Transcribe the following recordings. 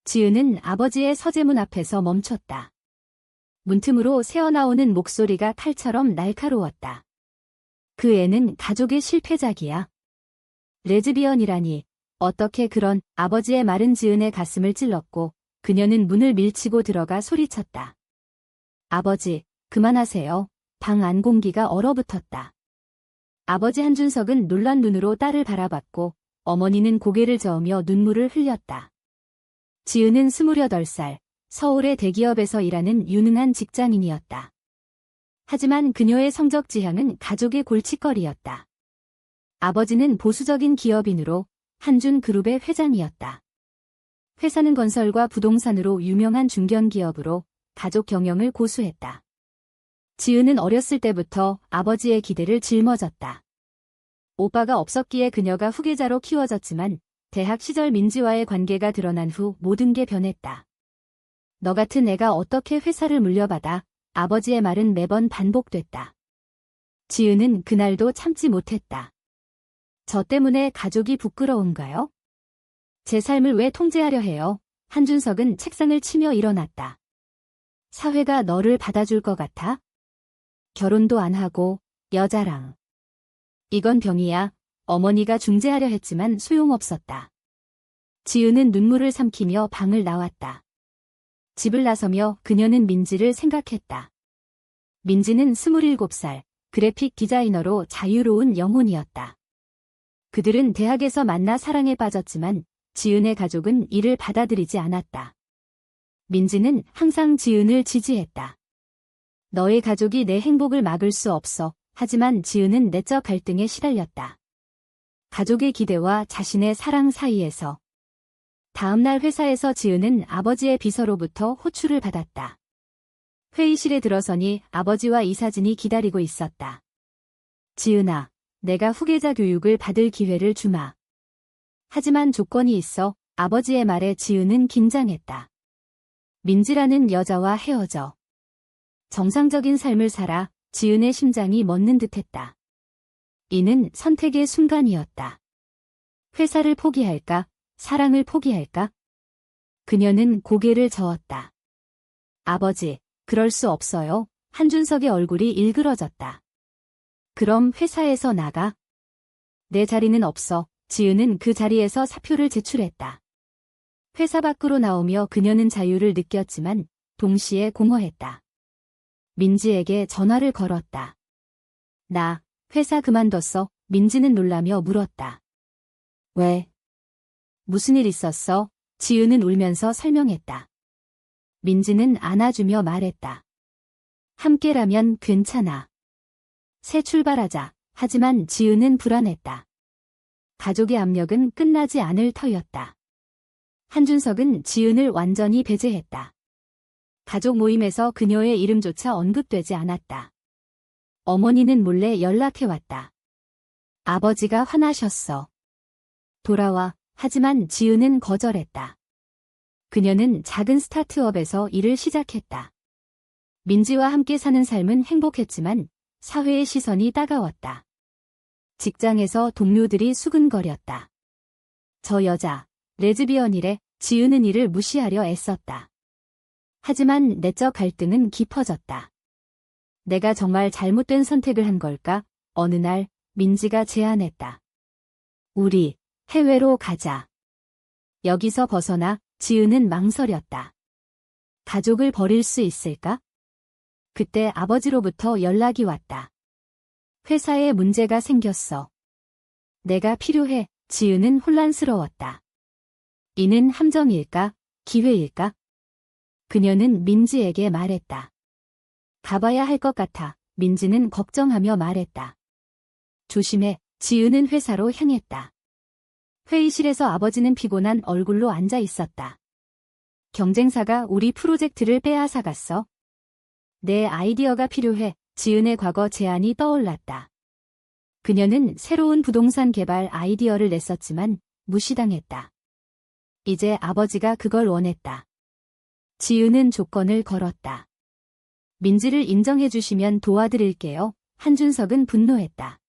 지은은 아버지의 서재문 앞에서 멈췄다. 문틈으로 새어나오는 목소리가 칼처럼 날카로웠다. 그 애는 가족의 실패작이야. 레즈비언이라니. 어떻게 그런. 아버지의 말은 지은의 가슴을 찔렀고 그녀는 문을 밀치고 들어가 소리쳤다. 아버지, 그만하세요. 방 안 공기가 얼어붙었다. 아버지 한준석은 놀란 눈으로 딸을 바라봤고 어머니는 고개를 저으며 눈물을 흘렸다. 지은은 28살, 서울의 대기업에서 일하는 유능한 직장인이었다. 하지만 그녀의 성적 지향은 가족의 골칫거리였다. 아버지는 보수적인 기업인으로 한준그룹의 회장이었다. 회사는 건설과 부동산으로 유명한 중견기업으로 가족 경영을 고수했다. 지은은 어렸을 때부터 아버지의 기대를 짊어졌다. 오빠가 없었기에 그녀가 후계자로 키워졌지만 대학 시절 민지와의 관계가 드러난 후 모든 게 변했다. 너 같은 애가 어떻게 회사를 물려받아? 아버지의 말은 매번 반복됐다. 지은은 그날도 참지 못했다. 저 때문에 가족이 부끄러운가요? 제 삶을 왜 통제하려 해요? 한준석은 책상을 치며 일어났다. 사회가 너를 받아줄 것 같아? 결혼도 안 하고 여자랑. 이건 병이야. 어머니가 중재하려 했지만 소용없었다. 지은은 눈물을 삼키며 방을 나왔다. 집을 나서며 그녀는 민지를 생각했다. 민지는 27살, 그래픽 디자이너로 자유로운 영혼이었다. 그들은 대학에서 만나 사랑에 빠졌지만 지은의 가족은 이를 받아들이지 않았다. 민지는 항상 지은을 지지했다. 너의 가족이 내 행복을 막을 수 없어. 하지만 지은은 내적 갈등에 시달렸다. 가족의 기대와 자신의 사랑 사이에서. 다음날 회사에서 지은은 아버지의 비서로부터 호출을 받았다. 회의실에 들어서니 아버지와 이사진이 기다리고 있었다. 지은아, 내가 후계자 교육을 받을 기회를 주마. 하지만 조건이 있어. 아버지의 말에 지은은 긴장했다. 민지라는 여자와 헤어져. 정상적인 삶을 살아. 지은의 심장이 멎는 듯했다. 이는 선택의 순간이었다. 회사를 포기할까? 사랑을 포기할까? 그녀는 고개를 저었다. 아버지, 그럴 수 없어요. 한준석의 얼굴이 일그러졌다. 그럼 회사에서 나가? 내 자리는 없어. 지은은 그 자리에서 사표를 제출했다. 회사 밖으로 나오며 그녀는 자유를 느꼈지만 동시에 공허했다. 민지에게 전화를 걸었다. 나 회사 그만뒀어. 민지는 놀라며 물었다. 왜? 무슨 일 있었어? 지은은 울면서 설명했다. 민지는 안아주며 말했다. 함께라면 괜찮아. 새 출발하자. 하지만 지은은 불안했다. 가족의 압력은 끝나지 않을 터였다. 한준석은 지은을 완전히 배제했다. 가족 모임에서 그녀의 이름조차 언급되지 않았다. 어머니는 몰래 연락해왔다. 아버지가 화나셨어. 돌아와. 하지만 지은은 거절했다. 그녀는 작은 스타트업에서 일을 시작했다. 민지와 함께 사는 삶은 행복했지만 사회의 시선이 따가웠다. 직장에서 동료들이 수근거렸다. 저 여자, 레즈비언이래. 지은은 이를 무시하려 애썼다. 하지만 내적 갈등은 깊어졌다. 내가 정말 잘못된 선택을 한 걸까? 어느 날 민지가 제안했다. 우리 해외로 가자. 여기서 벗어나. 지은은 망설였다. 가족을 버릴 수 있을까? 그때 아버지로부터 연락이 왔다. 회사에 문제가 생겼어. 내가 필요해. 지은은 혼란스러웠다. 이는 함정일까? 기회일까? 그녀는 민지에게 말했다. 가봐야 할 것 같아. 민지는 걱정하며 말했다. 조심해. 지은은 회사로 향했다. 회의실에서 아버지는 피곤한 얼굴로 앉아 있었다. 경쟁사가 우리 프로젝트를 빼앗아갔어. 내 아이디어가 필요해. 지은의 과거 제안이 떠올랐다. 그녀는 새로운 부동산 개발 아이디어를 냈었지만 무시당했다. 이제 아버지가 그걸 원했다. 지은은 조건을 걸었다. 민지를 인정해 주시면 도와드릴게요. 한준석은 분노했다.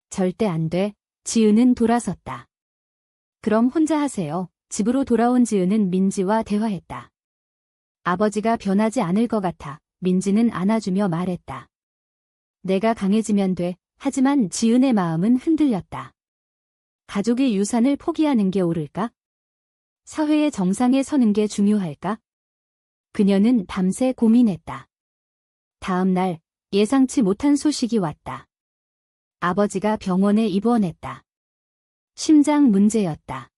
절대 안 돼. 지은은 돌아섰다. 그럼 혼자 하세요. 집으로 돌아온 지은은 민지와 대화했다. 아버지가 변하지 않을 것 같아 민지는 안아주며 말했다. 내가 강해지면 돼. 하지만 지은의 마음은 흔들렸다. 가족의 유산을 포기하는 게 옳을까? 사회의 정상에 서는 게 중요할까? 그녀는 밤새 고민했다. 다음 날 예상치 못한 소식이 왔다. 아버지가 병원에 입원했다. 심장 문제였다.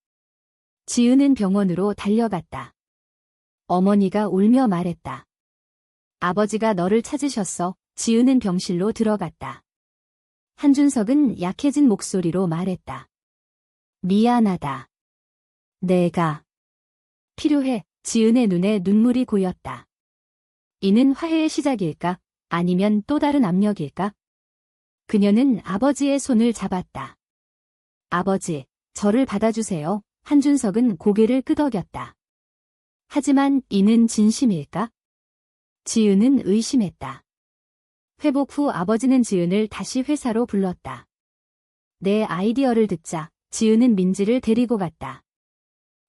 지은은 병원으로 달려갔다. 어머니가 울며 말했다. 아버지가 너를 찾으셨어. 지은은 병실로 들어갔다. 한준석은 약해진 목소리로 말했다. 미안하다. 내가 필요해. 지은의 눈에 눈물이 고였다. 이는 화해의 시작일까? 아니면 또 다른 압력일까? 그녀는 아버지의 손을 잡았다. 아버지, 저를 받아주세요. 한준석은 고개를 끄덕였다. 하지만 이는 진심일까? 지은은 의심했다. 회복 후 아버지는 지은을 다시 회사로 불렀다. 내 아이디어를 듣자. 지은은 민지를 데리고 갔다.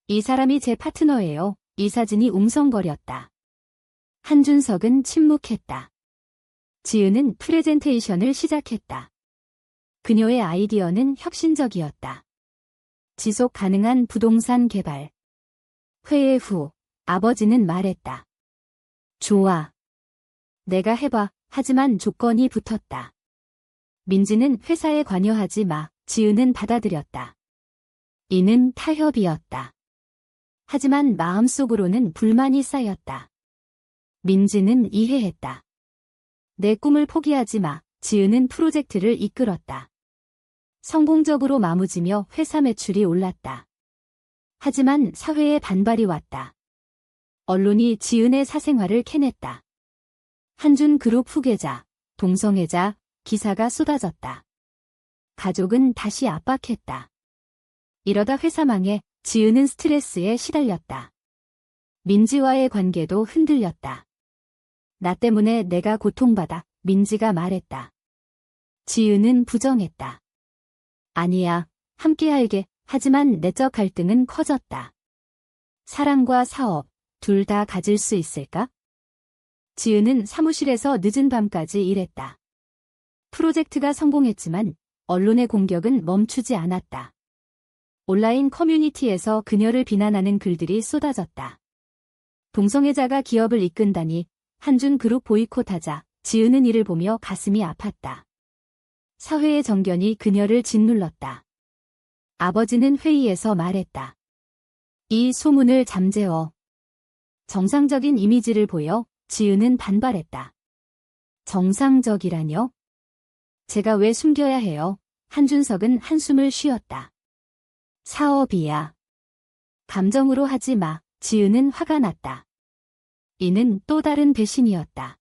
이 사람이 제 파트너예요. 이사진이 웅성거렸다. 한준석은 침묵했다. 지은은 프레젠테이션을 시작했다. 그녀의 아이디어는 혁신적이었다. 지속 가능한 부동산 개발. 회의 후 아버지는 말했다. 좋아. 내가 해봐. 하지만 조건이 붙었다. 민지는 회사에 관여하지 마. 지은은 받아들였다. 이는 타협이었다. 하지만 마음속으로는 불만이 쌓였다. 민지는 이해했다. 내 꿈을 포기하지 마. 지은은 프로젝트를 이끌었다. 성공적으로 마무지며 회사 매출이 올랐다. 하지만 사회의 반발이 왔다. 언론이 지은의 사생활을 캐냈다. 한준그룹 후계자, 동성애자, 기사가 쏟아졌다. 가족은 다시 압박했다. 이러다 회사 망해. 지은은 스트레스에 시달렸다. 민지와의 관계도 흔들렸다. 나 때문에 내가 고통받아. 민지가 말했다. 지은은 부정했다. 아니야, 함께 할게. 하지만 내적 갈등은 커졌다. 사랑과 사업, 둘 다 가질 수 있을까? 지은은 사무실에서 늦은 밤까지 일했다. 프로젝트가 성공했지만 언론의 공격은 멈추지 않았다. 온라인 커뮤니티에서 그녀를 비난하는 글들이 쏟아졌다. 동성애자가 기업을 이끈다니. 한준그룹 보이콧하자. 지은은 이를 보며 가슴이 아팠다. 사회의 정견이 그녀를 짓눌렀다. 아버지는 회의에서 말했다. 이 소문을 잠재워. 정상적인 이미지를 보여. 지은은 반발했다. 정상적이라뇨? 제가 왜 숨겨야 해요? 한준석은 한숨을 쉬었다. 사업이야. 감정으로 하지 마. 지은은 화가 났다. 이는 또 다른 배신이었다.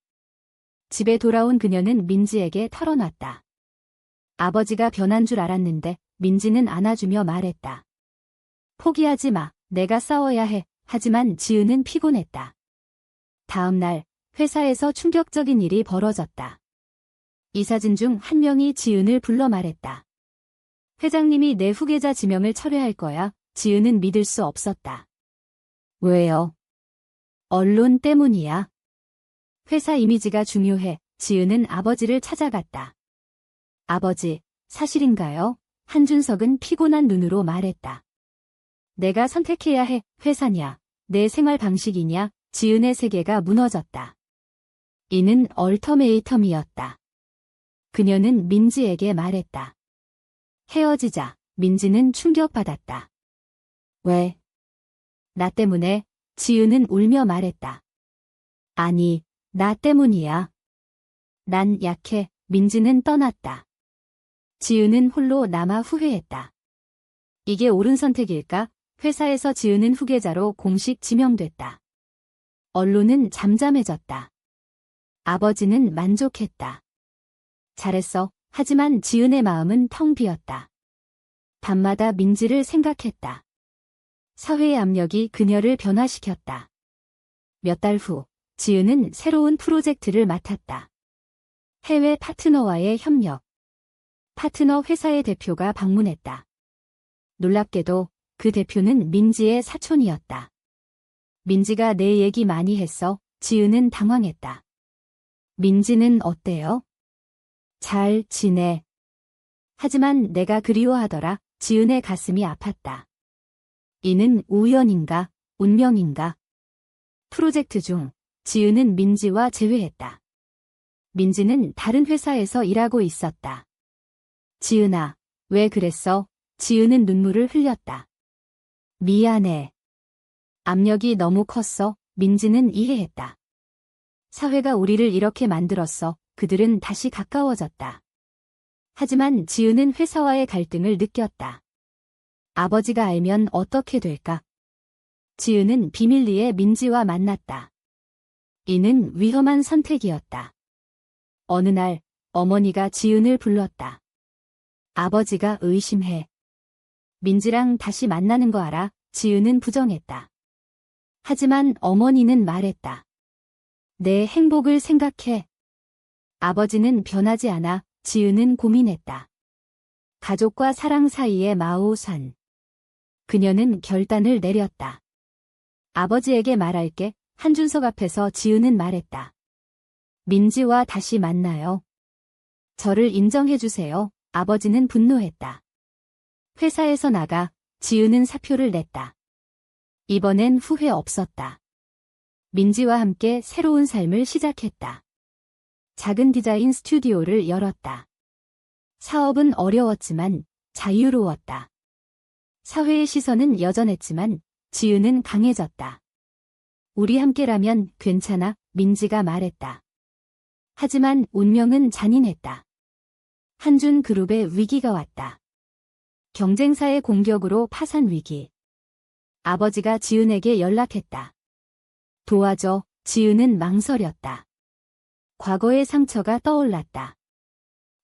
집에 돌아온 그녀는 민지에게 털어놨다. 아버지가 변한 줄 알았는데 민지는 안아주며 말했다. 포기하지 마. 내가 싸워야 해. 하지만 지은은 피곤했다. 다음 날 회사에서 충격적인 일이 벌어졌다. 이사진 중 한 명이 지은을 불러 말했다. 회장님이 내 후계자 지명을 철회할 거야. 지은은 믿을 수 없었다. 왜요? 언론 때문이야. 회사 이미지가 중요해. 지은은 아버지를 찾아갔다. 아버지, 사실인가요? 한준석은 피곤한 눈으로 말했다. 내가 선택해야 해. 회사냐? 내 생활 방식이냐? 지은의 세계가 무너졌다. 이는 얼터메이텀이었다. 그녀는 민지에게 말했다. 헤어지자. 민지는 충격받았다. 왜? 나 때문에. 지은은 울며 말했다. 아니, 나 때문이야. 난 약해. 민지는 떠났다. 지은은 홀로 남아 후회했다. 이게 옳은 선택일까? 회사에서 지은은 후계자로 공식 지명됐다. 언론은 잠잠해졌다. 아버지는 만족했다. 잘했어. 하지만 지은의 마음은 텅 비었다. 밤마다 민지를 생각했다. 사회의 압력이 그녀를 변화시켰다. 몇 달 후, 지은은 새로운 프로젝트를 맡았다. 해외 파트너와의 협력. 파트너 회사의 대표가 방문했다. 놀랍게도 그 대표는 민지의 사촌이었다. 민지가 내 얘기 많이 했어. 지은은 당황했다. 민지는 어때요? 잘 지내. 하지만 내가 그리워하더라. 지은의 가슴이 아팠다. 이는 우연인가, 운명인가? 프로젝트 중 지은은 민지와 재회했다. 민지는 다른 회사에서 일하고 있었다. 지은아, 왜 그랬어? 지은은 눈물을 흘렸다. 미안해. 압력이 너무 컸어. 민지는 이해했다. 사회가 우리를 이렇게 만들었어. 그들은 다시 가까워졌다. 하지만 지은은 회사와의 갈등을 느꼈다. 아버지가 알면 어떻게 될까? 지은은 비밀리에 민지와 만났다. 이는 위험한 선택이었다. 어느 날 어머니가 지은을 불렀다. 아버지가 의심해. 민지랑 다시 만나는 거 알아? 지은은 부정했다. 하지만 어머니는 말했다. 내 행복을 생각해. 아버지는 변하지 않아. 지은은 고민했다. 가족과 사랑 사이의 마오선. 그녀는 결단을 내렸다. 아버지에게 말할게. 한준석 앞에서 지은은 말했다. 민지와 다시 만나요. 저를 인정해주세요. 아버지는 분노했다. 회사에서 나가 지은은 사표를 냈다. 이번엔 후회 없었다. 민지와 함께 새로운 삶을 시작했다. 작은 디자인 스튜디오를 열었다. 사업은 어려웠지만 자유로웠다. 사회의 시선은 여전했지만 지은은 강해졌다. 우리 함께라면 괜찮아, 민지가 말했다. 하지만 운명은 잔인했다. 한준 그룹에 위기가 왔다. 경쟁사의 공격으로 파산 위기. 아버지가 지은에게 연락했다. 도와줘. 지은은 망설였다. 과거의 상처가 떠올랐다.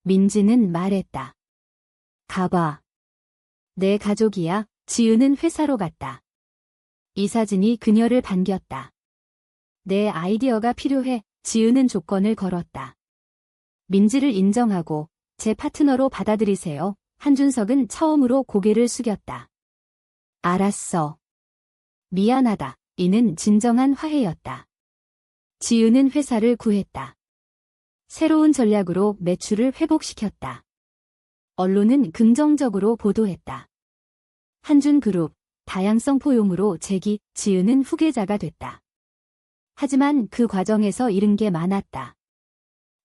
민지는 말했다. 가봐. 내 가족이야. 지은은 회사로 갔다. 이 사진이 그녀를 반겼다. 내 아이디어가 필요해. 지은은 조건을 걸었다. 민지를 인정하고 제 파트너로 받아들이세요. 한준석은 처음으로 고개를 숙였다. 알았어. 미안하다. 이는 진정한 화해였다. 지은은 회사를 구했다. 새로운 전략으로 매출을 회복시켰다. 언론은 긍정적으로 보도했다. 한준그룹, 다양성 포용으로 재기, 지은은 후계자가 됐다. 하지만 그 과정에서 잃은 게 많았다.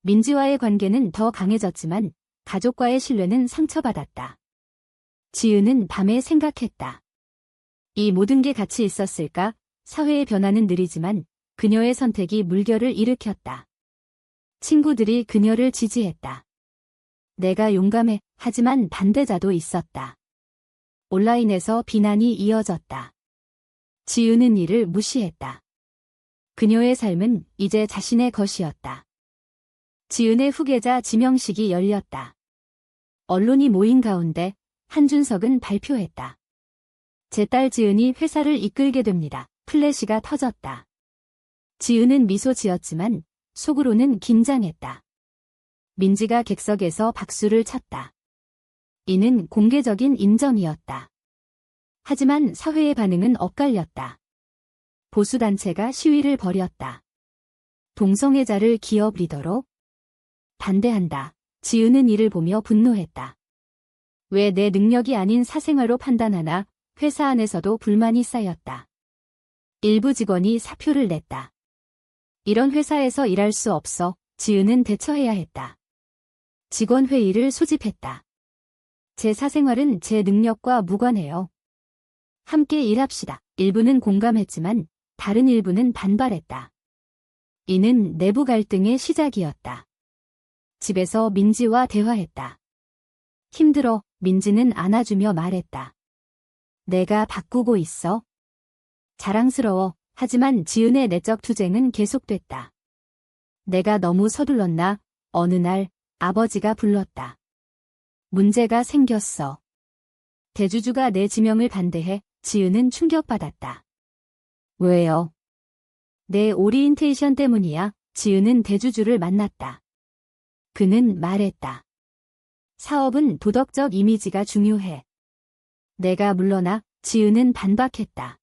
민지와의 관계는 더 강해졌지만 가족과의 신뢰는 상처받았다. 지은은 밤에 생각했다. 이 모든 게 같이 있었을까? 사회의 변화는 느리지만 그녀의 선택이 물결을 일으켰다. 친구들이 그녀를 지지했다. 내가 용감해. 하지만 반대자도 있었다. 온라인에서 비난이 이어졌다. 지은은 이를 무시했다. 그녀의 삶은 이제 자신의 것이었다. 지은의 후계자 지명식이 열렸다. 언론이 모인 가운데 한준석은 발표했다. 제 딸 지은이 회사를 이끌게 됩니다. 플래시가 터졌다. 지은은 미소 지었지만 속으로는 긴장했다. 민지가 객석에서 박수를 쳤다. 이는 공개적인 인정이었다. 하지만 사회의 반응은 엇갈렸다. 보수단체가 시위를 벌였다. 동성애자를 기업 리더로 반대한다. 지은은 이를 보며 분노했다. 왜 내 능력이 아닌 사생활로 판단하나? 회사 안에서도 불만이 쌓였다. 일부 직원이 사표를 냈다. 이런 회사에서 일할 수 없어. 지은은 대처해야 했다. 직원 회의를 소집했다. 제 사생활은 제 능력과 무관해요. 함께 일합시다. 일부는 공감했지만 다른 일부는 반발했다. 이는 내부 갈등의 시작이었다. 집에서 민지와 대화했다. 힘들어. 민지는 안아주며 말했다. 내가 바꾸고 있어. 자랑스러워. 하지만 지은의 내적 투쟁은 계속됐다. 내가 너무 서둘렀나? 어느 날 아버지가 불렀다. 문제가 생겼어. 대주주가 내 지명을 반대해. 지은은 충격받았다. 왜요? 내 오리엔테이션 때문이야. 지은은 대주주를 만났다. 그는 말했다. 사업은 도덕적 이미지가 중요해. 내가 물러나 지은은 반박했다.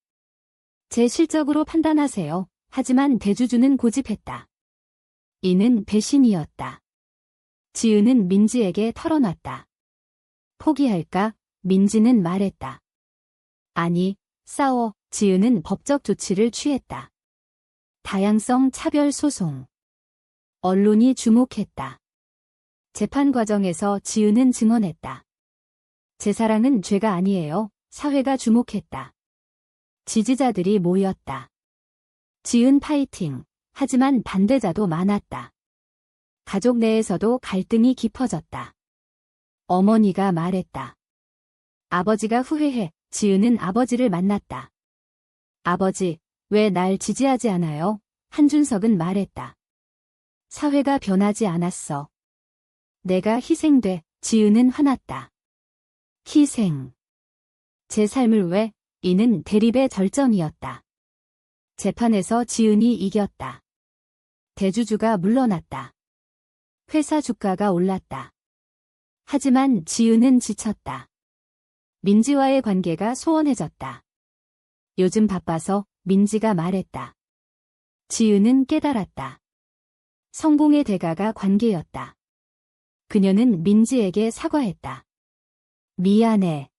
제 실적으로 판단하세요. 하지만 대주주는 고집했다. 이는 배신이었다. 지은은 민지에게 털어놨다. 포기할까? 민지는 말했다. 아니, 싸워. 지은은 법적 조치를 취했다. 다양성 차별 소송. 언론이 주목했다. 재판 과정에서 지은은 증언했다. 제 사랑은 죄가 아니에요. 사회가 주목했다. 지지자들이 모였다. 지은 파이팅. 하지만 반대자도 많았다. 가족 내에서도 갈등이 깊어졌다. 어머니가 말했다. 아버지가 후회해. 지은은 아버지를 만났다. 아버지, 왜 날 지지하지 않아요? 한준석은 말했다. 사회가 변하지 않았어. 내가 희생돼. 지은은 화났다. 희생. 제 삶을 왜? 이는 대립의 절정이었다. 재판에서 지은이 이겼다. 대주주가 물러났다. 회사 주가가 올랐다. 하지만 지은은 지쳤다. 민지와의 관계가 소원해졌다. 요즘 바빠서. 민지가 말했다. 지은은 깨달았다. 성공의 대가가 관계였다. 그녀는 민지에게 사과했다. 미안해.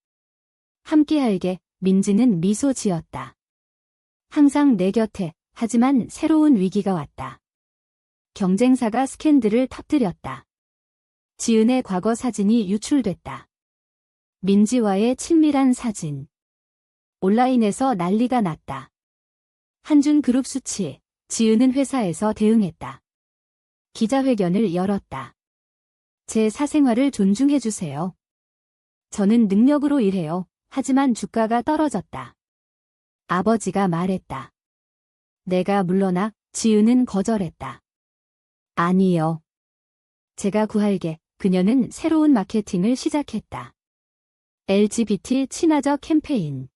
함께할게. 민지는 미소 지었다. 항상 내 곁에. 하지만 새로운 위기가 왔다. 경쟁사가 스캔들을 터뜨렸다. 지은의 과거 사진이 유출됐다. 민지와의 친밀한 사진. 온라인에서 난리가 났다. 한준그룹 수치. 지은은 회사에서 대응했다. 기자회견을 열었다. 제 사생활을 존중해주세요. 저는 능력으로 일해요. 하지만 주가가 떨어졌다. 아버지가 말했다. 내가 물러나. 지은은 거절했다. 아니요. 제가 구할게. 그녀는 새로운 마케팅을 시작했다. LGBT 친화적 캠페인.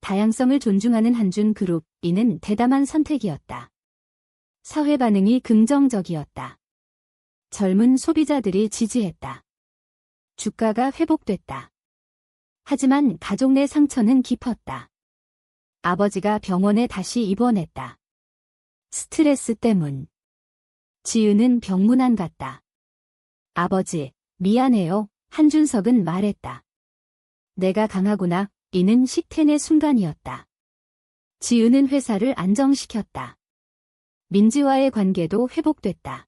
다양성을 존중하는 한준그룹. 이는 대담한 선택이었다. 사회 반응이 긍정적이었다. 젊은 소비자들이 지지했다. 주가가 회복됐다. 하지만 가족 내 상처는 깊었다. 아버지가 병원에 다시 입원했다. 스트레스 때문. 지은은 병문안 갔다. 아버지, 미안해요. 한준석은 말했다. 내가 강하구나. 이는 식텐의 순간이었다. 지은은 회사를 안정시켰다. 민지와의 관계도 회복됐다.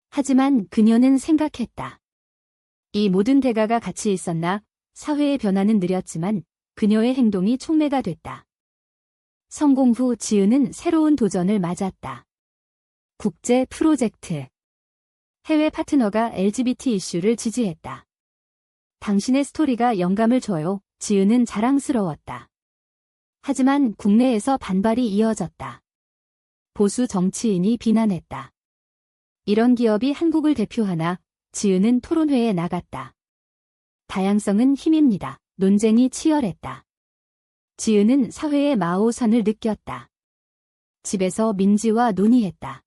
하지만 그녀는 생각했다. 이 모든 대가가 같이 있었나? 사회의 변화는 느렸지만 그녀의 행동이 촉매가 됐다. 성공 후 지은은 새로운 도전을 맞았다. 국제 프로젝트. 해외 파트너가 LGBT 이슈를 지지했다. 당신의 스토리가 영감을 줘요. 지은은 자랑스러웠다. 하지만 국내에서 반발이 이어졌다. 보수 정치인이 비난했다. 이런 기업이 한국을 대표하나? 지은은 토론회에 나갔다. 다양성은 힘입니다. 논쟁이 치열했다. 지은은 사회의 마오선을 느꼈다. 집에서 민지와 논의했다.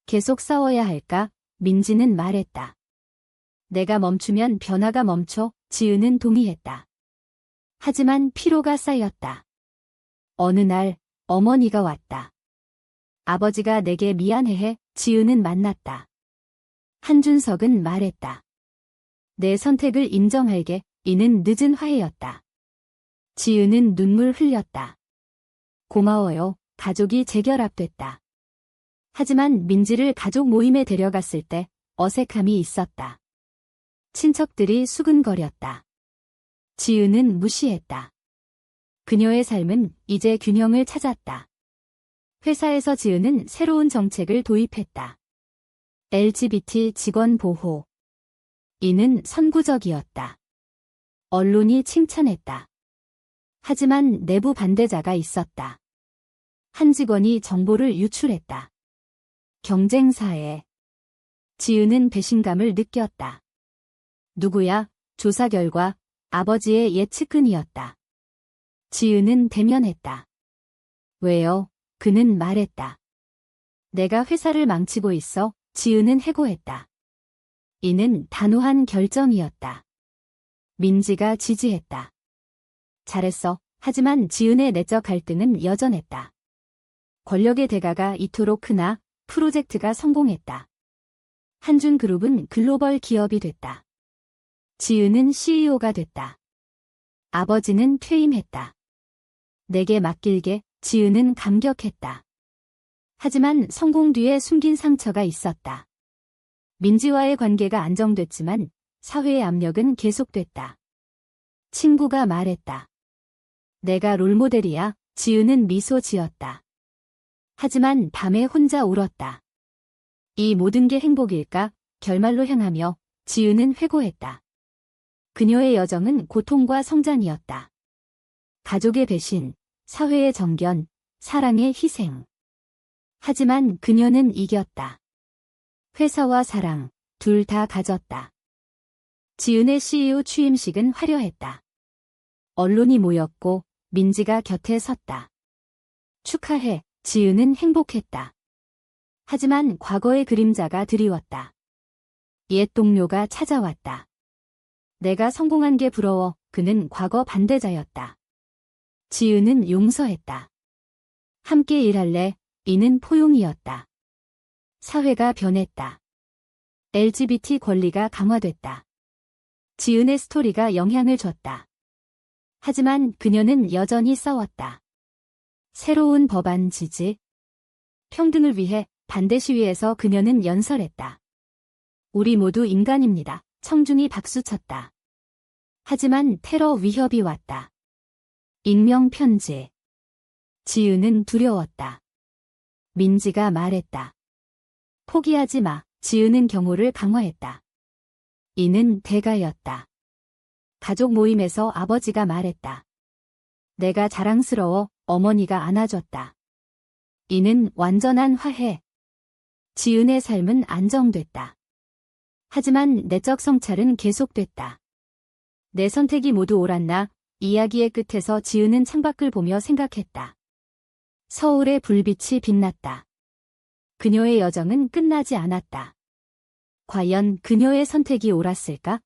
계속 싸워야 할까? 민지는 말했다. 내가 멈추면 변화가 멈춰. 지은은 동의했다. 하지만 피로가 쌓였다. 어느 날 어머니가 왔다. 아버지가 내게 미안해해. 지은은 만났다. 한준석은 말했다. 내 선택을 인정할게. 이는 늦은 화해였다. 지은은 눈물 흘렸다. 고마워요. 가족이 재결합됐다. 하지만 민지를 가족 모임에 데려갔을 때 어색함이 있었다. 친척들이 수근거렸다. 지은은 무시했다. 그녀의 삶은 이제 균형을 찾았다. 회사에서 지은은 새로운 정책을 도입했다. LGBT 직원 보호. 이는 선구적이었다. 언론이 칭찬했다. 하지만 내부 반대자가 있었다. 한 직원이 정보를 유출했다. 경쟁사에. 지은은 배신감을 느꼈다. 누구야? 조사 결과 아버지의 예측근이었다. 지은은 대면했다. 왜요? 그는 말했다. 내가 회사를 망치고 있어. 지은은 해고했다. 이는 단호한 결정이었다. 민지가 지지했다. 잘했어. 하지만 지은의 내적 갈등은 여전했다. 권력의 대가가 이토록 크나 프로젝트가 성공했다. 한준그룹은 글로벌 기업이 됐다. 지은은 CEO가 됐다. 아버지는 퇴임했다. 내게 맡길게. 지은은 감격했다. 하지만 성공 뒤에 숨긴 상처가 있었다. 민지와의 관계가 안정됐지만 사회의 압력은 계속됐다. 친구가 말했다. 내가 롤모델이야. 지은은 미소 지었다. 하지만 밤에 혼자 울었다. 이 모든 게 행복일까? 결말로 향하며 지은은 회고했다. 그녀의 여정은 고통과 성장이었다. 가족의 배신, 사회의 정견, 사랑의 희생. 하지만 그녀는 이겼다. 회사와 사랑, 둘 다 가졌다. 지은의 CEO 취임식은 화려했다. 언론이 모였고 민지가 곁에 섰다. 축하해. 지은은 행복했다. 하지만 과거의 그림자가 드리웠다. 옛 동료가 찾아왔다. 내가 성공한 게 부러워. 그는 과거 반대자였다. 지은은 용서했다. 함께 일할래. 이는 포용이었다. 사회가 변했다. LGBT 권리가 강화됐다. 지은의 스토리가 영향을 줬다. 하지만 그녀는 여전히 싸웠다. 새로운 법안 지지, 평등을 위해 반대 시위에서 그녀는 연설했다. 우리 모두 인간입니다. 청중이 박수쳤다. 하지만 테러 위협이 왔다. 익명 편지. 지은은 두려웠다. 민지가 말했다. 포기하지 마. 지은은 경호를 강화했다. 이는 대가였다. 가족 모임에서 아버지가 말했다. 내가 자랑스러워. 어머니가 안아줬다. 이는 완전한 화해. 지은의 삶은 안정됐다. 하지만 내적 성찰은 계속됐다. 내 선택이 모두 옳았나? 이야기의 끝에서 지은은 창밖을 보며 생각했다. 서울의 불빛이 빛났다. 그녀의 여정은 끝나지 않았다. 과연 그녀의 선택이 옳았을까?